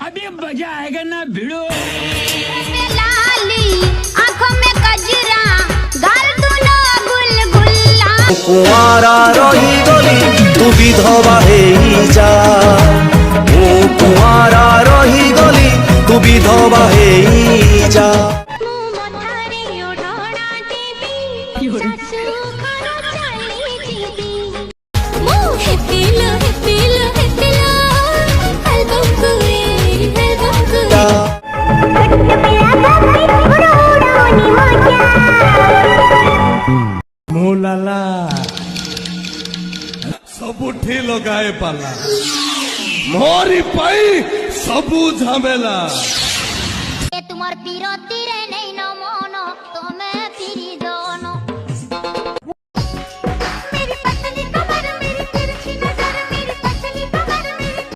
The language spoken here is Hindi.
अभी मजा आएगा ना भिड़ो। लाली आंखों में कजरा गाल दुनो गुलगुल्ला कुआरा रही गली तू विधवा हेई जा कुआरा रही गली तू विधवा हेई जा मोलाला सबुठी लगाए पाला मोरी पाई सबू झमेला।